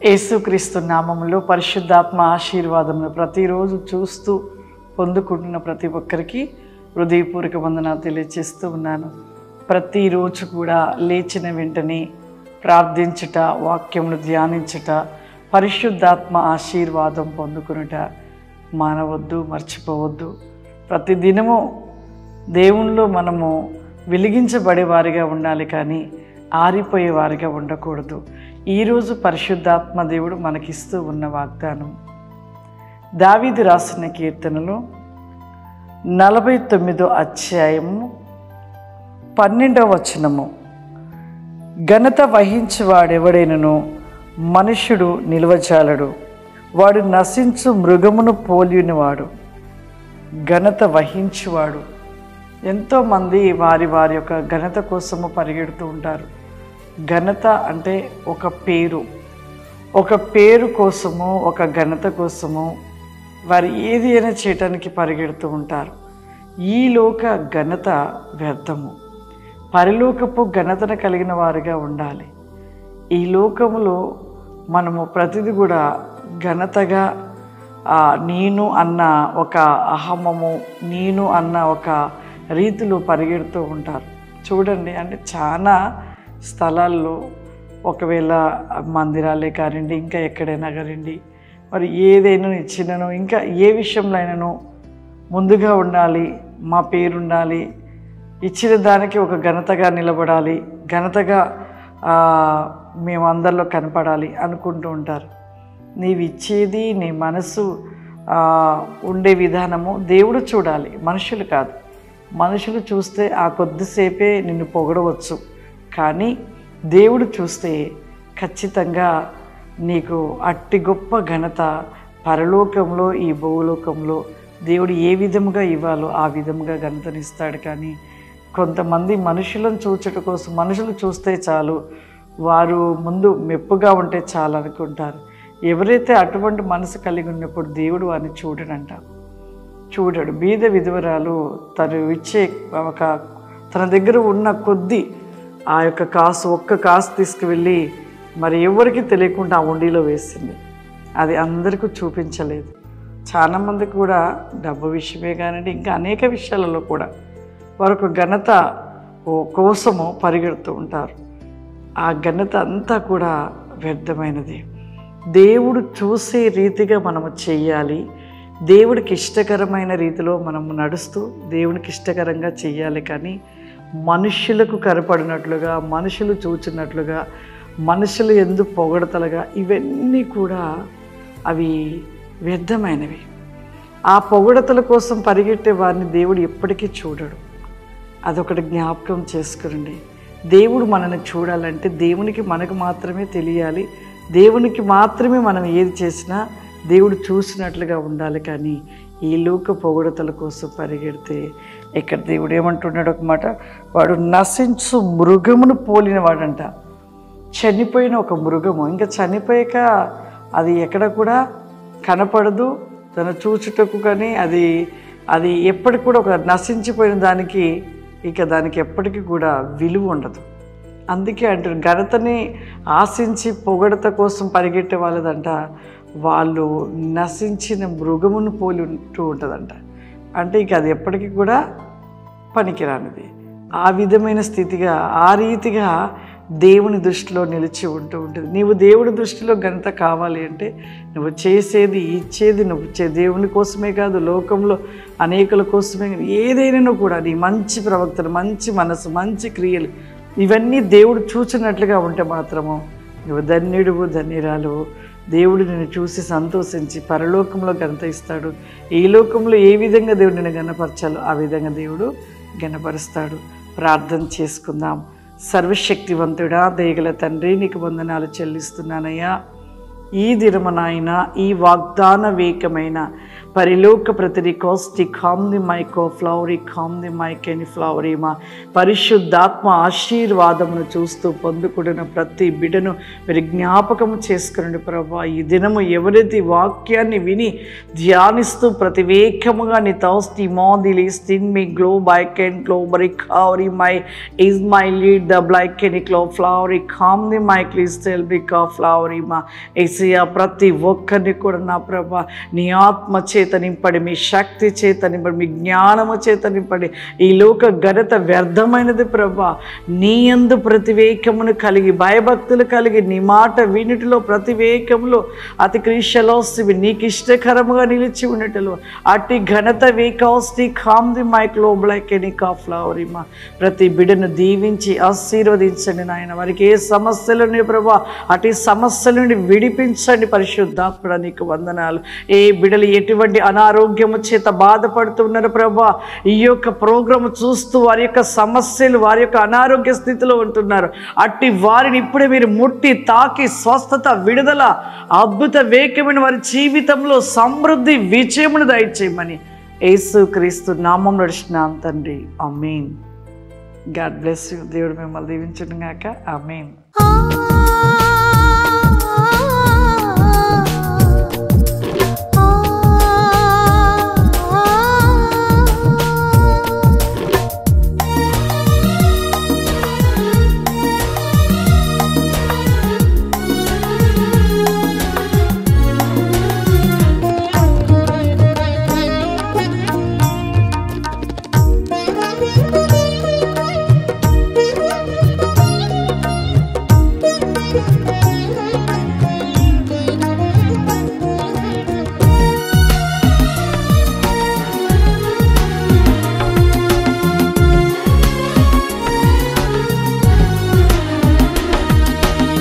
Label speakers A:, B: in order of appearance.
A: యేసుక్రీస్తు నామములో పరిశుద్ధాత్మ ఆశీర్వాదమును ప్రతిరోజు చూస్తూ పొందుకుంటున్న ప్రతి ఒక్కరికి హృదయపూర్వక వందనాలు తెలియజేస్తూ ఉన్నాను. ప్రతిరోజు కూడా లేచిన వెంటనే ప్రార్థించుట, వాక్యమును ధ్యానించుట, పరిశుద్ధాత్మ ఆశీర్వాదం పొందుకునుట మానవద్దు, మర్చిపోవద్దు. ప్రతిదినము దేవునిలో మనము వెలిగించబడే వారిగా ఉండాలి, కానీ ఆరిపోయే వారిగా ఉండకూడదు. ఈరోజు పరిశుద్ధాత్మ దేవుడు మనకిస్తూ ఉన్న వాగ్దానం దావీదు రాసిన కీర్తనలో 49వ అధ్యాయము 12వ వచనము. ఘనత వహించువాడెవడైనను మనుష్యుడు నిల్వజాలడు, వాడు నశించు మృగమును పోలియునివాడు. ఘనత వహించువాడు. ఎంతోమంది వారి వారి యొక్క ఘనత కోసము పరిగెడుతూ ఉంటారు. ఘనత అంటే ఒక పేరు కోసము, ఒక ఘనత కోసము వారు ఏది అయినా చేయటానికి పరిగెడుతూ ఉంటారు. ఈ లోక ఘనత వ్యర్థము. పరలోకపు ఘనతను కలిగిన వారిగా ఉండాలి. ఈ లోకములో మనము ప్రతిదీ కూడా ఘనతగా నేను అన్న ఒక అహమము, నేను అన్న ఒక రీతిలో పరిగెడుతూ ఉంటారు. చూడండి, అంటే చాలా స్థలాల్లో ఒకవేళ మందిరాలే కానివ్వండి, ఇంకా ఎక్కడైనా కానివ్వండి, మరి ఏదైనా ఇచ్చినను, ఇంకా ఏ విషయంలో అయినను ముందుగా ఉండాలి, మా పేరు ఉండాలి, ఇచ్చిన దానికి ఒక ఘనతగా నిలబడాలి, ఘనతగా మేము అందరిలో కనపడాలి అనుకుంటూ ఉంటారు. నీవు ఇచ్చేది నీ మనసు ఉండే విధానము దేవుడు చూడాలి, మనుషులు కాదు. మనుషులు చూస్తే ఆ కొద్దిసేపే నిన్ను పొగడవచ్చు, కానీ దేవుడు చూస్తే ఖచ్చితంగా నీకు అట్టి గొప్ప ఘనత పరలోకంలో, ఈ భూలోకంలో దేవుడు ఏ విధముగా ఇవ్వాలో ఆ విధముగా ఘనతనిస్తాడు. కానీ కొంతమంది మనుషులను చూచట కోసం, మనుషులు చూస్తే చాలు, వారు ముందు మెప్పుగా ఉంటే చాలు అనుకుంటారు. ఎవరైతే అటువంటి మనసు కలిగి ఉన్నప్పుడు దేవుడు వారిని చూడడు. బీద విధవరాలు తను ఇచ్చే తన దగ్గర ఉన్న కొద్దీ ఆ యొక్క ఒక్క కాసు తీసుకువెళ్ళి మరి ఎవరికి తెలియకుండా ఆ ఉండిలో వేసింది. అది అందరికీ చూపించలేదు. చాలామంది కూడా డబ్బు విషయమే కానివ్వండి, ఇంకా అనేక విషయాలలో కూడా వారు ఘనత కోసము పరిగెడుతూ ఉంటారు. ఆ ఘనత అంతా కూడా వ్యర్థమైనది. దేవుడు చూసే రీతిగా మనము చెయ్యాలి. దేవుడికి ఇష్టకరమైన రీతిలో మనము నడుస్తూ దేవునికి ఇష్టకరంగా చెయ్యాలి. కానీ మనుషులకు కనపడినట్లుగా, మనుషులు చూచినట్లుగా, మనుషులు ఎందుకు పొగడతలుగా, ఇవన్నీ కూడా అవి వ్యర్థమైనవి. ఆ పొగడతల కోసం పరిగెట్టే వారిని దేవుడు ఎప్పటికీ చూడడు. అదొకటి జ్ఞాపకం చేసుకురండి. దేవుడు మనల్ని చూడాలంటే దేవునికి మనకు మాత్రమే తెలియాలి. దేవునికి మాత్రమే మనం ఏది చేసినా దేవుడు చూసినట్లుగా ఉండాలి. కానీ ఈ లోక పొగడతల కోసం పరిగెడితే ఇక్కడ దేవుడు ఏమంటున్నాడు ఒక మాట, వాడు నశించు మృగమును పోలిన వాడంట. చనిపోయిన ఒక మృగము, ఇంకా చనిపోయాక అది ఎక్కడ కూడా కనపడదు తన చూచుటకు. కానీ అది ఎప్పటికి కూడా ఒక నశించిపోయిన దానికి, ఇక దానికి ఎప్పటికీ కూడా విలువ ఉండదు. అందుకే అంటారు, ఘనతని ఆశించి పొగడత కోసం పరిగెట్టే వాళ్ళదంట, వాళ్ళు నశించిన మృగమును పోలి ఉంటూ ఉంటుందంట. అంటే ఇక అది ఎప్పటికీ కూడా పనికిరానిది. ఆ విధమైన స్థితిగా, ఆ రీతిగా దేవుని దృష్టిలో నిలిచి ఉంటూ ఉంటుంది. నీవు దేవుడి దృష్టిలో ఘనత కావాలి అంటే నువ్వు చేసేది, ఇచ్చేది నువ్వు దేవుని కోసమే కాదు, లోకంలో అనేకుల కోసమే, ఏదైనా కూడా నీ మంచి ప్రవక్తలు, మంచి మనసు, మంచి క్రియలు ఇవన్నీ దేవుడు చూచినట్లుగా ఉంటే మాత్రము నువ్వు ధన్యుడువు, ధన్యురాలు. దేవుడు నిన్ను చూసి సంతోషించి పరలోకంలో ఘనత ఇస్తాడు. ఈ లోకంలో ఏ విధంగా దేవుడు నిన్ను ఘనపరచాలో ఆ విధంగా దేవుడు ఘనపరుస్తాడు. ప్రార్థన చేసుకుందాం. సర్వశక్తివంతుడా, దయగల తండ్రి, నీకు వందనాలు చెల్లిస్తున్నానయ్యా. ఈ దినము నాయన, ఈ వాగ్దాన వేకమైన పరిలోక ప్రతిని కోస్టి కామ్ది మైకో ఫ్లవరీ కామ్ది మైకెని ఫ్లవరీ మా పరిశుద్ధాత్మ ఆశీర్వాదమును చూస్తూ పొందుకుడిన ప్రతి బిడ్డను మీరు జ్ఞాపకము చేసుకునండి ప్రభా. ఈ దినము ఎవరైతే వాక్యాన్ని విని ధ్యానిస్తూ ప్రతివేకముగా నీ తౌస్తి మోదిలి స్టిన్ మీ గ్లో బైకెన్ గ్లోబరీ కావరీ my is my lead the బ్లైకెని క్లో ఫ్లవరీ కామ్ది మై క్లిస్టెల్ బికా ఫ్లవరీ మా ఏసయ్యా ప్రతి ఒక్కరిని కూడా నా ప్రభా నీ ఆత్మ చేత నింపడి, మీ శక్తి చేత నింపడి, మీ జ్ఞానము చేత నింపడి. ఈ లోక ఘనత వ్యర్థమైనది ప్రభా. నీ యందు ప్రతివేకమును కలిగి భయభక్తులు కలిగి నీ మాట వినుటిలో ప్రతివేకములో అతి క్రీషలోస్తివి నీకు ఇష్టకరముగా నిలిచి ఉన్నట్లు అట్టి ఘనత వేకాస్తి కామ్ది మైక్లో బ్లైకెనికా ఫ్లవరిమా ప్రతి బిడ్డను దీవించి ఆశీర్వదించండి నాయన. వారికి ఏ సమస్యలు ఉన్నాయి ప్రభా అటు సమస్యల నుండి విడిపించండి పరిశుద్ధాత్ముడా. నీకు వందనాలు. ఏ బిడ్డలు ఎటువంటి అనారోగ్యము చేత బాధపడుతున్నారు ప్రభా, ఈ యొక్క ప్రోగ్రాము చూస్తూ వారి యొక్క సమస్యలు వారి యొక్క అనారోగ్య స్థితిలో ఉంటున్నారు. అట్టి వారిని ఇప్పుడే మీరు ముట్టి తాకి స్వస్థత విడుదల అద్భుత వేగమైన వారి జీవితంలో సమృద్ధి విజయమును దయచేయమని యేసుక్రీస్తు నామం నడుచున్నాం తండ్రి. ఆమేన్. God bless you. దేవుడు మిమ్మల్ని దీవించును గాక. ఆమేన్.